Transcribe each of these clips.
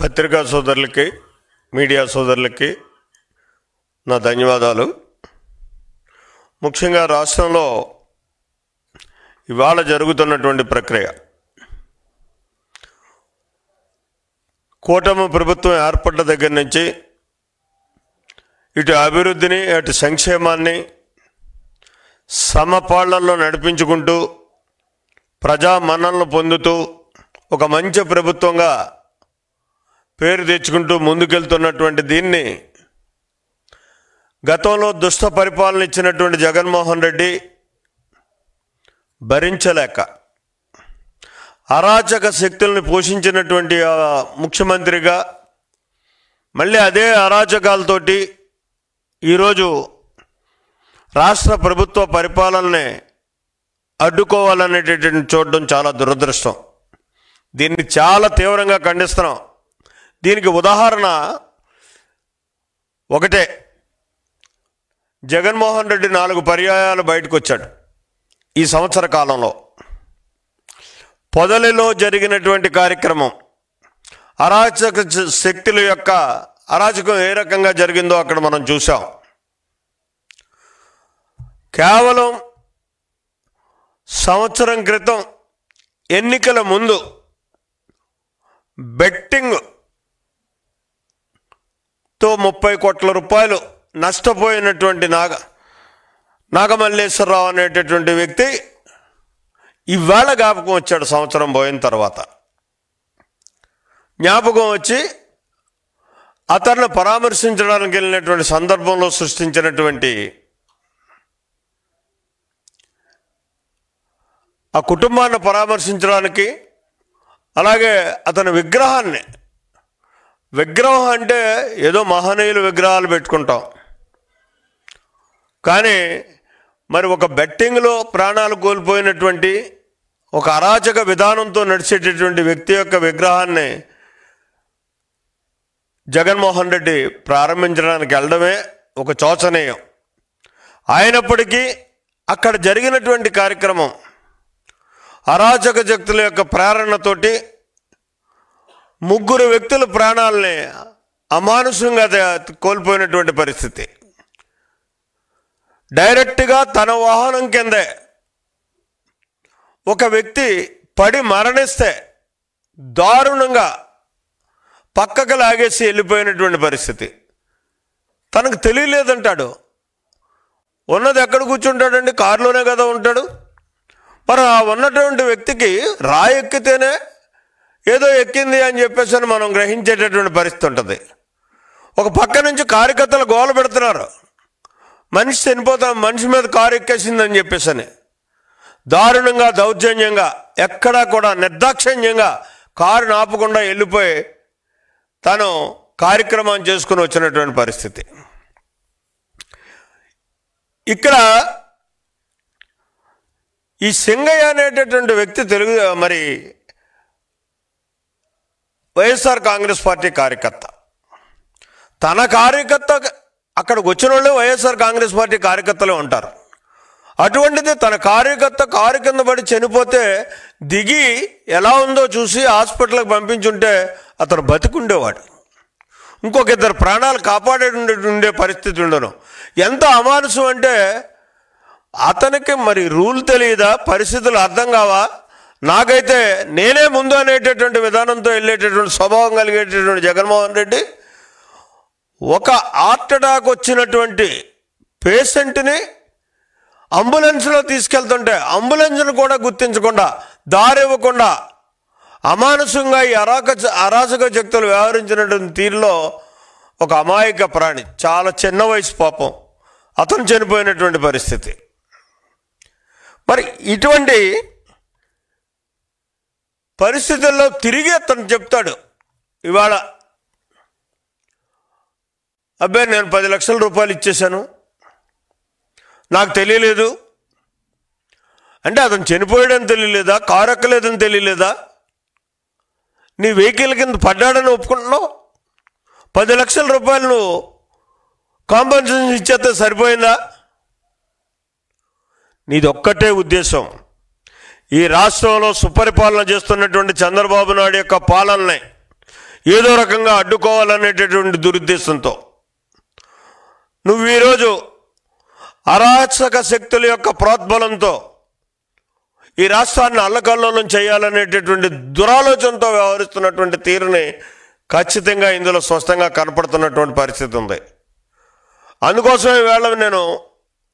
పత్రికా సోదరులకి, మీడియా సోదరులకి నా ధన్యవాదాలు. ముఖ్యంగా రాష్ట్రంలో ఇవాళ జరుగుతున్నటువంటి ప్రక్రియ, కూటమి ప్రభుత్వం ఏర్పడ్డ దగ్గర నుంచి ఇటు అభివృద్ధిని అటు సంక్షేమాన్ని సమపాళ్లలో నడిపించుకుంటూ ప్రజా మన్ననలు పొందుతూ ఒక మంచి ప్రభుత్వంగా పేరు తెచ్చుకుంటూ ముందుకెళ్తున్నటువంటి దీన్ని గతంలో దుష్ట పరిపాలన ఇచ్చినటువంటి జగన్మోహన్ రెడ్డి భరించలేక అరాచక శక్తుల్ని పోషించినటువంటి ముఖ్యమంత్రిగా మళ్ళీ అదే అరాచకాలతోటి ఈరోజు రాష్ట్ర ప్రభుత్వ పరిపాలనని అడ్డుకోవాలనేటటువంటి చూడడం చాలా దురదృష్టం. దీన్ని చాలా తీవ్రంగా ఖండిస్తున్నాం. దీనికి ఉదాహరణ ఒకటే, జగన్మోహన్ రెడ్డి 4 పర్యాయాలు బయటకు వచ్చాడు ఈ సంవత్సర కాలంలో. పొదలిలో జరిగినటువంటి కార్యక్రమం, అరాచక శక్తుల యొక్క అరాచకం ఏ రకంగా జరిగిందో అక్కడ మనం చూసాం. కేవలం సంవత్సరం క్రితం ఎన్నికల ముందు బెట్టింగ్ తో 30 కోట్ల రూపాయలు నష్టపోయినటువంటి నాగమల్లేశ్వరరావు అనేటటువంటి వ్యక్తి ఇవాళ జ్ఞాపకం వచ్చాడు. సంవత్సరం పోయిన తర్వాత జ్ఞాపకం వచ్చి అతన్ని పరామర్శించడానికి వెళ్ళినటువంటి సందర్భంలో సృష్టించినటువంటి ఆ కుటుంబాన్ని పరామర్శించడానికి, అలాగే అతని విగ్రహం అంటే ఏదో మహనీయుల విగ్రహాలు పెట్టుకుంటాం, కానీ మరి ఒక బెట్టింగ్లో ప్రాణాలు కోల్పోయినటువంటి ఒక అరాచక విధానంతో నడిచేటటువంటి వ్యక్తి యొక్క విగ్రహాన్ని జగన్మోహన్ రెడ్డి ప్రారంభించడానికి వెళ్ళడమే ఒక శోచనీయం. అయినప్పటికీ అక్కడ జరిగినటువంటి కార్యక్రమం అరాచక శక్తుల యొక్క ప్రేరణతోటి 3 వ్యక్తుల ప్రాణాలని అమానుషంగా కోల్పోయినటువంటి పరిస్థితి. డైరెక్ట్గా తన వాహనం కిందే ఒక వ్యక్తి పడి మరణిస్తే దారుణంగా పక్కకు లాగేసి వెళ్ళిపోయినటువంటి పరిస్థితి. తనకు తెలియలేదంటాడు. ఉన్నది ఎక్కడ కూర్చుంటాడండి? కారులోనే కదా ఉంటాడు. మరి ఆ ఉన్నటువంటి వ్యక్తికి రాయి ఎక్కితేనే ఏదో ఎక్కింది అని చెప్పేసి మనం గ్రహించేటటువంటి పరిస్థితి ఉంటుంది. ఒక పక్క నుంచి కార్యకర్తలు గోల పెడుతున్నారు, మనిషి చనిపోతాం, మనిషి మీద కారు ఎక్కేసిందని చెప్పేసి దారుణంగా దౌర్జన్యంగా ఎక్కడా కూడా నిర్దాక్షిణ్యంగా కారుని ఆపకుండా వెళ్ళిపోయి తను కార్యక్రమం చేసుకుని వచ్చినటువంటి పరిస్థితి. ఇక్కడ ఈ సింగయ్య అనేటటువంటి వ్యక్తి మరి వైఎస్ఆర్ కాంగ్రెస్ పార్టీ కార్యకర్త. తన కార్యకర్త అక్కడికి వచ్చిన వాళ్ళు వైఎస్ఆర్ కాంగ్రెస్ పార్టీ కార్యకర్తలే ఉంటారు. అటువంటిది తన కార్యకర్త కారు కింద పడి చనిపోతే దిగి ఎలా ఉందో చూసి హాస్పిటల్కి పంపించుంటే అతను బతికుండేవాడు. ఇంకొక 2 ప్రాణాలు కాపాడే పరిస్థితి ఉండను. ఎంత అమానుషం అంటే అతనికి మరి రూల్ తెలియదా, పరిస్థితులు అర్థం కావా? నాకైతే నేనే ముందు అనేటటువంటి విధానంతో వెళ్ళేటటువంటి స్వభావం కలిగేటటువంటి జగన్మోహన్ రెడ్డి ఒక హార్ట్ అటాక్ వచ్చినటువంటి పేషెంట్ని అంబులెన్స్లో తీసుకెళ్తుంటే అంబులెన్స్ను కూడా గుర్తించకుండా, దారి ఇవ్వకుండా అమానుషంగా ఈ అరాచక శక్తులు వ్యవహరించినటువంటి తీరులో ఒక అమాయక ప్రాణి, చాలా చిన్న వయసు పాపం, అతను చనిపోయినటువంటి పరిస్థితి. మరి ఇటువంటి పరిస్థితుల్లో తిరిగి అతను చెప్తాడు ఇవాళ, అబ్బాయి నేను 10 లక్షల రూపాయలు ఇచ్చేశాను, నాకు తెలియలేదు అంటే అతను చనిపోయాడని తెలియలేదా? కారు ఎక్కలేదని తెలియలేదా? నీ వెహికల్ కింద పడ్డాడని ఒప్పుకుంటున్నావు, 10 లక్షల రూపాయలు నువ్వు కాంపెన్సేషన్ ఇచ్చేస్తే సరిపోయిందా? నీదొక్కటే ఉద్దేశం, ఈ రాష్ట్రంలో సుపరిపాలన చేస్తున్నటువంటి చంద్రబాబు నాయుడు యొక్క పాలనని ఏదో రకంగా అడ్డుకోవాలనేటటువంటి దురుద్దేశంతో నువ్వు ఈరోజు అరాచక శక్తుల యొక్క ప్రోద్బలంతో ఈ రాష్ట్రాన్ని అల్లకల్లోలం చేయాలనేటటువంటి దురాలోచనతో వ్యవహరిస్తున్నటువంటి తీరుని ఖచ్చితంగా ఇందులో స్పష్టంగా కనపడుతున్నటువంటి పరిస్థితి ఉంది. అందుకోసమే ఈవేళ నేను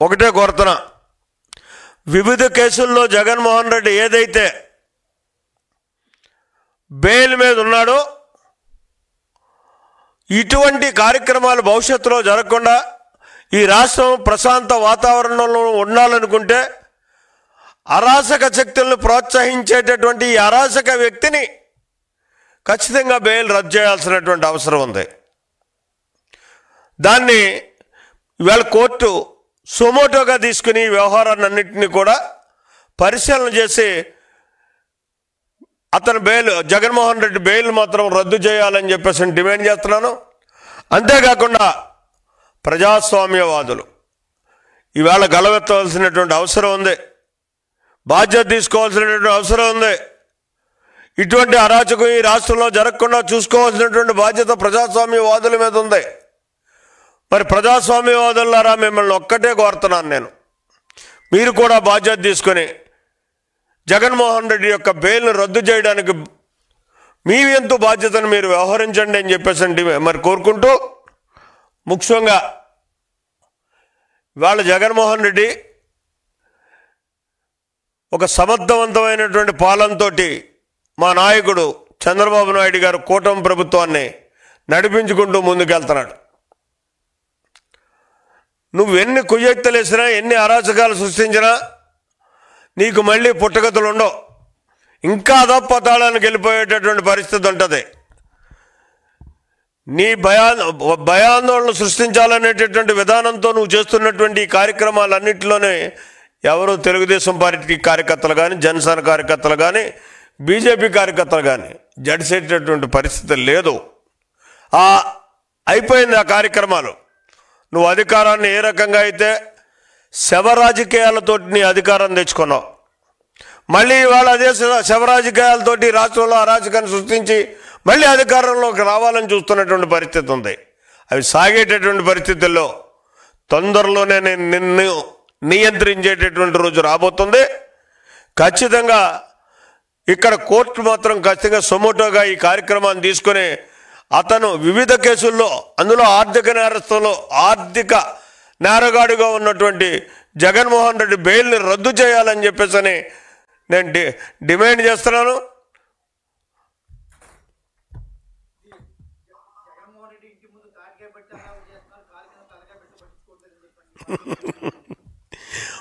ఒకటే కోరుతున్నా, వివిధ కేసుల్లో జగన్మోహన్ రెడ్డి ఏదైతే బెయిల్ మీద ఉన్నాడో ఇటువంటి కార్యక్రమాలు భవిష్యత్తులో జరగకుండా ఈ రాష్ట్రం ప్రశాంత వాతావరణంలో ఉండాలనుకుంటే అరాచక శక్తులను ప్రోత్సహించేటటువంటి ఈ అరాచక వ్యక్తిని ఖచ్చితంగా బెయిల్ రద్దు చేయాల్సినటువంటి అవసరం ఉంది. దాన్ని ఇవాళ కోర్టు సుమోటోగా తీసుకుని ఈ వ్యవహారాన్ని అన్నింటినీ కూడా పరిశీలన చేసి అతను బెయిల్ జగన్మోహన్ రెడ్డి బెయిల్ మాత్రం రద్దు చేయాలని చెప్పేసి డిమాండ్ చేస్తున్నాను. అంతేకాకుండా ప్రజాస్వామ్యవాదులు ఈవేళ గలవెత్తవలసినటువంటి అవసరం ఉంది, బాధ్యత తీసుకోవాల్సినటువంటి అవసరం ఉంది. ఇటువంటి అరాచకం ఈ రాష్ట్రంలో జరగకుండా చూసుకోవాల్సినటువంటి బాధ్యత ప్రజాస్వామ్యవాదుల మీద ఉంది. మరి ప్రజాస్వామ్యవాదులారా మిమ్మల్ని ఒక్కటే కోరుతున్నాను నేను, మీరు కూడా బాధ్యత తీసుకొని జగన్మోహన్ రెడ్డి యొక్క బెయిల్ను రద్దు చేయడానికి మీ వంతు బాధ్యతను మీరు వ్యవహరించండి అని చెప్పేసి మరి కోరుకుంటూ, ముఖ్యంగా ఇవాళ జగన్మోహన్ రెడ్డి ఒక సమర్థవంతమైనటువంటి పాలనతో మా నాయకుడు చంద్రబాబు నాయుడు గారు కూటమి ప్రభుత్వాన్ని నడిపించుకుంటూ ముందుకెళ్తున్నాడు. నువ్వు ఎన్ని కుయ్యెత్తలేసినా, ఎన్ని అరాచకాలు సృష్టించినా నీకు మళ్ళీ పుట్టగతులు ఉండవు, ఇంకా అధపతాళానికి వెళ్ళిపోయేటటువంటి పరిస్థితి ఉంటుంది. నీ భయాందోళన సృష్టించాలనేటటువంటి విధానంతో నువ్వు చేస్తున్నటువంటి ఈ కార్యక్రమాలన్నింటిలోనే ఎవరు తెలుగుదేశం పార్టీ కార్యకర్తలు కానీ, జనసేన కార్యకర్తలు కానీ, బీజేపీ కార్యకర్తలు కానీ జడిసేటటువంటి పరిస్థితి లేదు. అయిపోయింది ఆ కార్యక్రమాలు. నువ్వు అధికారాన్ని ఏ రకంగా అయితే శవ రాజకీయాలతోటి నీ అధికారం తెచ్చుకున్నావు, మళ్ళీ ఇవాళ అదే శవ రాజకీయాలతోటి రాష్ట్రంలో అరాచకాన్ని సృష్టించి మళ్ళీ అధికారంలోకి రావాలని చూస్తున్నటువంటి పరిస్థితి ఉంది. అవి సాగేటటువంటి పరిస్థితుల్లో తొందరలోనే నేను నిన్ను నియంత్రించేటటువంటి రోజు రాబోతుంది. ఖచ్చితంగా ఇక్కడ కోర్టు మాత్రం ఖచ్చితంగా సుమోటోగా ఈ కార్యక్రమాన్ని తీసుకుని అతను వివిధ కేసుల్లో, అందులో ఆర్థిక నేరస్తుల్లో ఆర్థిక నేరగాడిగా ఉన్నటువంటి జగన్మోహన్ రెడ్డి బెయిల్ని రద్దు చేయాలని చెప్పేసి నేను డిమాండ్ చేస్తున్నాను.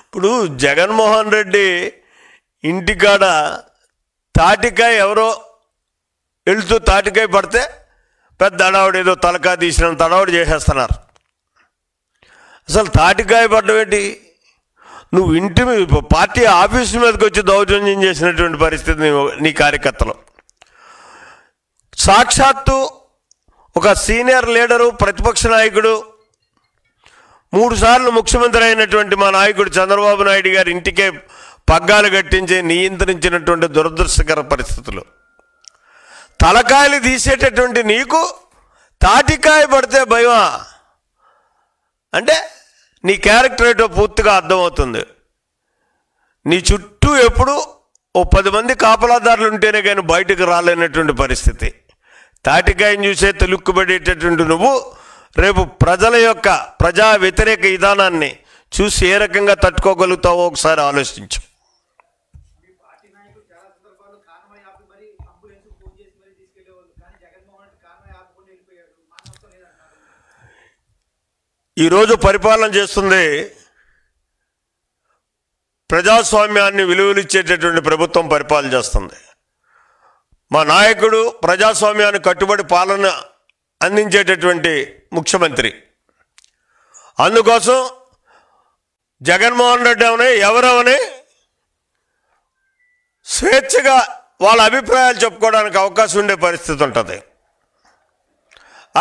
ఇప్పుడు జగన్మోహన్ రెడ్డి ఇంటికాడ తాటికాయ ఎవరో వెళ్తూ తాటికాయ పడితే పెద్ద అడావుడు ఏదో తలకా తీసినంత అడావుడు చేసేస్తున్నారు. అసలు తాటికాయ పడ్డం ఏంటి? నువ్వు ఇంటి మీద పార్టీ ఆఫీసు మీదకి వచ్చి దౌర్జన్యం చేసినటువంటి పరిస్థితి నీ కార్యకర్తలు. సాక్షాత్తు ఒక సీనియర్ లీడరు, ప్రతిపక్ష నాయకుడు, 3 సార్లు ముఖ్యమంత్రి అయినటువంటి మా నాయకుడు చంద్రబాబు నాయుడు గారి ఇంటికే పగ్గాలు కట్టించి నియంత్రించినటువంటి దురదృష్టకర పరిస్థితులు. తలకాయలు తీసేటటువంటి నీకు తాటికాయ పడితే భయమా అంటే నీ క్యారెక్టర్ ఏంటో పూర్తిగా అర్థమవుతుంది. నీ చుట్టూ ఎప్పుడు ఓ 10 మంది కాపలాదారులు ఉంటేనే కానీ బయటకు రాలేనటువంటి పరిస్థితి. తాటికాయని చూసే తెలుక్కుబడేటటువంటి నువ్వు రేపు ప్రజల యొక్క ప్రజా వ్యతిరేక విధానాన్ని చూసి ఏ రకంగా తట్టుకోగలుగుతావో ఒకసారి ఆలోచించు. ఈరోజు పరిపాలన చేస్తుంది ప్రజాస్వామ్యాన్ని విలువలిచ్చేటటువంటి ప్రభుత్వం పరిపాలన చేస్తుంది. మా నాయకుడు ప్రజాస్వామ్యాన్ని కట్టుబడి పాలన అందించేటటువంటి ముఖ్యమంత్రి. అందుకోసం జగన్మోహన్ రెడ్డి అవని ఎవరవని స్వేచ్ఛగా వాళ్ళ అభిప్రాయాలు చెప్పుకోవడానికి అవకాశం ఉండే పరిస్థితి ఉంటుంది.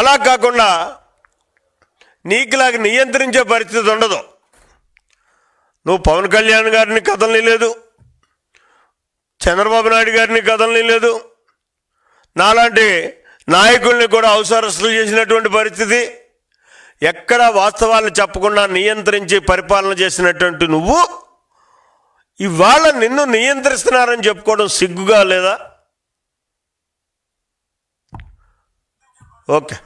అలా కాకుండా నీకులాగా నియంత్రించే పరిస్థితి ఉండదు. నువ్వు పవన్ కళ్యాణ్ గారిని కదలని లేదు, చంద్రబాబు నాయుడు గారిని కదలని లేదు, నాలాంటి నాయకుల్ని కూడా హౌస్ అరెస్టులు చేసినటువంటి పరిస్థితి, ఎక్కడ వాస్తవాలను చెప్పకుండా నియంత్రించి పరిపాలన చేసినటువంటి నువ్వు ఇవాళ నిన్ను నియంత్రిస్తున్నారని చెప్పుకోవడం సిగ్గుగా లేదా? ఓకే,